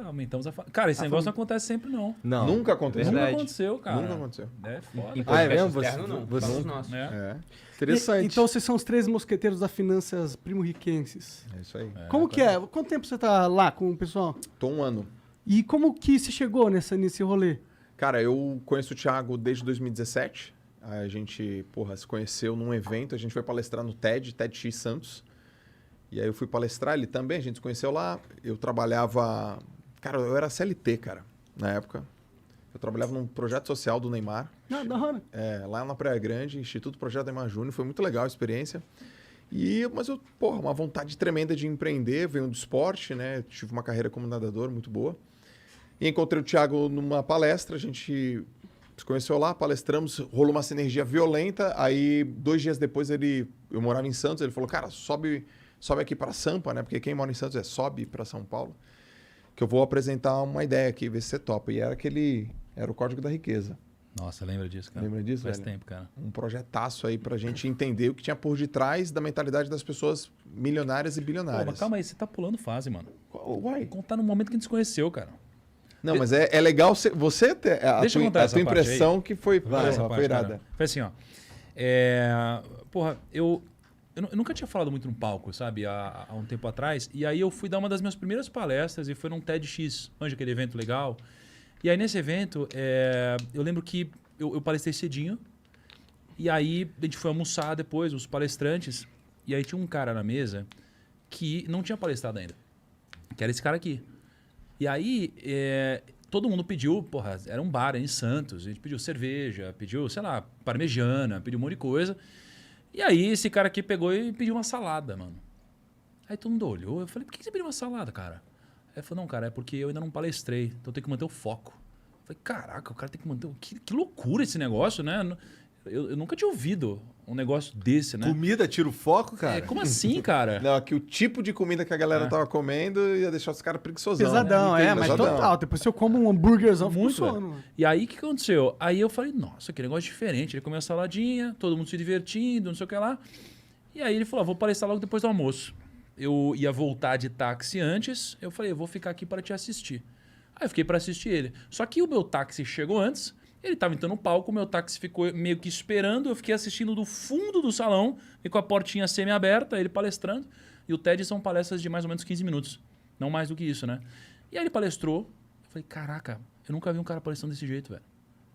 aumentamos a... Cara, esse negócio não acontece sempre, não. Não. Nunca aconteceu. Nunca Verdade. aconteceu, cara. Nunca aconteceu. É foda. Em Ah, é podcast mesmo? externo, não. Você- Só os nossos. É. É, Interessante. Então vocês são os 3 mosqueteiros das finanças primo-riquenses. é isso aí. Como que é? Quanto tempo você tá lá com o pessoal? Tô 1 ano. E como que você chegou nesse rolê? Cara, eu conheço o Thiago desde 2017. A gente, se conheceu num evento. A gente foi palestrar no TEDx Santos. E aí eu fui palestrar, ele também, a gente se conheceu lá. Eu trabalhava... Cara, eu era CLT, cara, na época. Eu trabalhava num projeto social do Neymar. Ah, da hora. Lá na Praia Grande, Instituto Projeto Neymar Júnior. Foi muito legal a experiência. Mas eu, uma vontade tremenda de empreender. Venho do esporte, né? Tive uma carreira como nadador muito boa. E encontrei o Thiago numa palestra, a gente se conheceu lá, palestramos, rolou uma sinergia violenta. Aí, 2 dias depois, eu morava em Santos, ele falou, cara, sobe aqui para Sampa, né? Porque quem mora em Santos sobe para São Paulo, que eu vou apresentar uma ideia aqui, ver se você topa. E era o Código da Riqueza. Nossa, lembra disso, cara? Lembra disso, Faz velho? tempo, cara. Um projetaço aí pra gente entender o que tinha por detrás da mentalidade das pessoas milionárias e Pô, bilionárias. mas calma aí, você tá pulando fase, mano. Uai. Contar no momento que a gente se conheceu, cara. Não, mas é legal você ter Deixa eu contar a essa tua parte impressão que foi, Essa foi parte, irada. cara. Foi assim, ó. Eu nunca tinha falado muito no palco, sabe? Há um tempo atrás. E aí eu fui dar uma das minhas primeiras palestras e foi num TEDx, onde aquele evento legal. E aí nesse evento, eu lembro que eu palestrei cedinho. E aí a gente foi almoçar depois, os palestrantes. E aí tinha um cara na mesa que não tinha palestrado ainda. Que era esse cara aqui. E aí, todo mundo pediu, era um bar em Santos, a gente pediu cerveja, pediu, sei lá, parmegiana, pediu um monte de coisa. E aí esse cara aqui pegou e pediu uma salada, mano. Aí todo mundo olhou, eu falei, por que você pediu uma salada, cara? Aí ele falou, não, cara, é porque eu ainda não palestrei, então eu tenho que manter o foco. Eu falei, caraca, o cara tem que manter... Que loucura esse negócio, né? Eu nunca tinha ouvido um negócio desse, né? Comida tira o foco, cara? Como assim, cara? Não, que o tipo de comida que a galera tava comendo ia deixar os caras preguiçosão. Pesadão, né? mas Pesadão. total. Depois se eu como um hambúrguerzão, fico Muito, sono. velho. E aí, o que aconteceu? Aí eu falei, nossa, que negócio diferente. Ele comeu a saladinha, todo mundo se divertindo, não sei o que lá. E aí ele falou, vou palestrar logo depois do almoço. Eu ia voltar de táxi antes, eu falei, eu vou ficar aqui para te assistir. Aí eu fiquei para assistir ele. Só que o meu táxi chegou antes, ele estava entrando no palco, o meu táxi ficou meio que esperando, eu fiquei assistindo do fundo do salão, e com a portinha semi-aberta, ele palestrando. E o TED são palestras de mais ou menos 15 minutos. Não mais do que isso, né? E aí ele palestrou, eu falei, caraca, eu nunca vi um cara palestrando desse jeito, velho.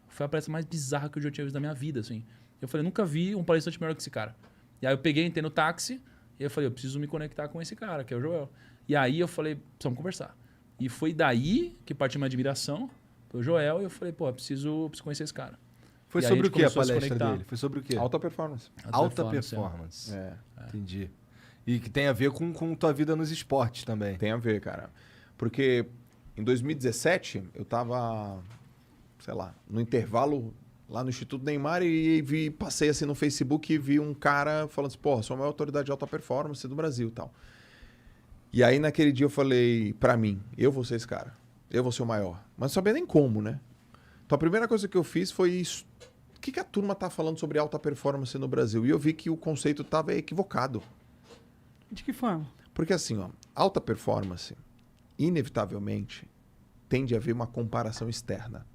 Foi a palestra mais bizarra que eu já tinha visto na minha vida, assim. Eu falei, nunca vi um palestrante melhor que esse cara. E aí eu peguei, entrei no táxi, e eu falei, eu preciso me conectar com esse cara, que é o Joel. E aí eu falei, precisamos conversar. E foi daí que partiu minha admiração pelo Joel, e eu falei, pô, eu preciso conhecer esse cara. Foi E aí sobre a o gente que a começou a se palestra conectar. dele? Foi sobre o quê? Alta performance. Alta performance. Entendi. E que tem a ver com tua vida nos esportes também. Tem a ver, cara. Porque em 2017, eu tava, sei lá, no intervalo lá no Instituto Neymar e passei assim no Facebook e vi um cara falando assim, porra, sou a maior autoridade de alta performance do Brasil e tal. E aí naquele dia eu falei, pra mim, eu vou ser esse cara. Eu vou ser o maior. Mas não sabia nem como, né? Então a primeira coisa que eu fiz foi isso. O que a turma tá falando sobre alta performance no Brasil? E eu vi que o conceito tava equivocado. De que forma? Porque assim, ó, alta performance, inevitavelmente, tende a haver uma comparação externa.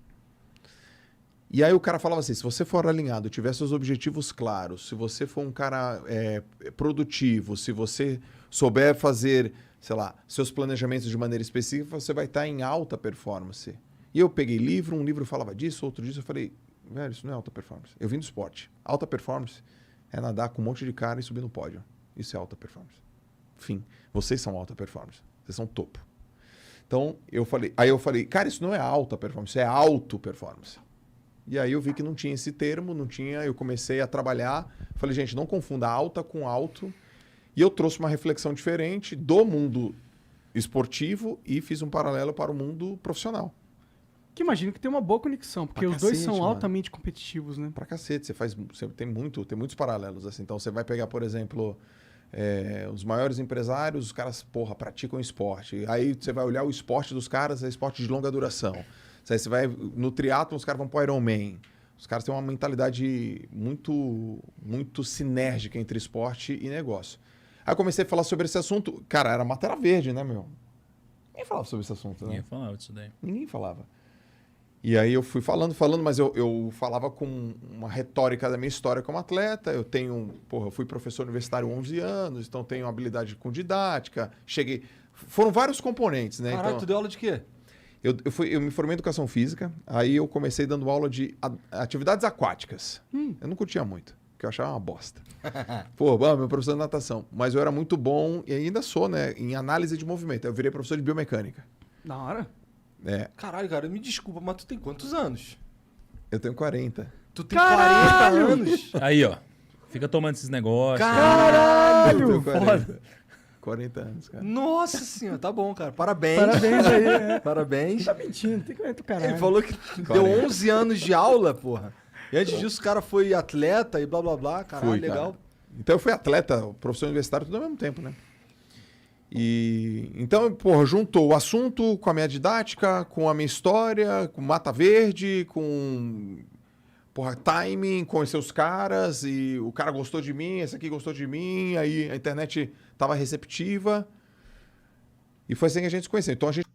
E aí o cara falava assim, se você for alinhado, tiver seus objetivos claros, se você for um cara produtivo, se você souber fazer, sei lá, seus planejamentos de maneira específica, você vai estar em alta performance. E eu peguei um livro falava disso, outro disso, eu falei, velho, isso não é alta performance. Eu vim do esporte. Alta performance é nadar com um monte de cara e subir no pódio. Isso é alta performance. Fim. Vocês são alta performance. Vocês são topo. Então, eu falei, cara, isso não é alta performance, isso é auto performance. E aí eu vi que não tinha esse termo, eu comecei a trabalhar, falei, gente, não confunda alta com alto. E eu trouxe uma reflexão diferente do mundo esportivo e fiz um paralelo para o mundo profissional. Que imagino que tem uma boa conexão, porque Pra os dois cacete, são mano. altamente competitivos, né? Pra cacete, tem muitos paralelos, assim. Então você vai pegar, por exemplo, os maiores empresários, os caras, praticam esporte. Aí você vai olhar o esporte dos caras, é esporte de longa duração. Aí você vai no triatlon, os caras vão pro Ironman. Os caras têm uma mentalidade muito, muito sinérgica entre esporte e negócio. Aí eu comecei a falar sobre esse assunto. Cara, era matéria verde, né, meu? Ninguém falava sobre esse assunto, né? Ninguém falava disso daí. Ninguém falava. E aí eu fui falando, mas eu falava com uma retórica da minha história como atleta. Eu fui professor universitário há 11 anos, então tenho habilidade com didática. Foram vários componentes, né? Caralho, Então, tu deu aula de quê? eu me formei em educação física, aí eu comecei dando aula de atividades aquáticas. Eu não curtia muito, porque eu achava uma bosta. Meu professor de natação. Mas eu era muito bom, e ainda sou, né? Em análise de movimento. Eu virei professor de biomecânica. Da hora. É, Caralho, cara, me desculpa, mas tu tem quantos anos? eu tenho 40. Tu tem 40 anos? Aí, ó. Fica tomando esses negócios. Eu Caralho! tenho 40. 40 anos, cara. Nossa senhora, tá bom, cara. Parabéns. Parabéns aí. Parabéns. Tá mentindo, tem que ver do caralho. Ele falou que deu 11 anos de aula, porra. E antes disso o cara foi atleta e blá blá blá. Caralho, Fui, legal. cara. Então eu fui atleta, professor universitário, tudo ao mesmo tempo, né? E então, porra, juntou o assunto com a minha didática, com a minha história, com Mata Verde, com timing, conhecer os caras, e o cara gostou de mim, esse aqui gostou de mim, aí a internet tava receptiva. E foi assim que a gente se conheceu. Então a gente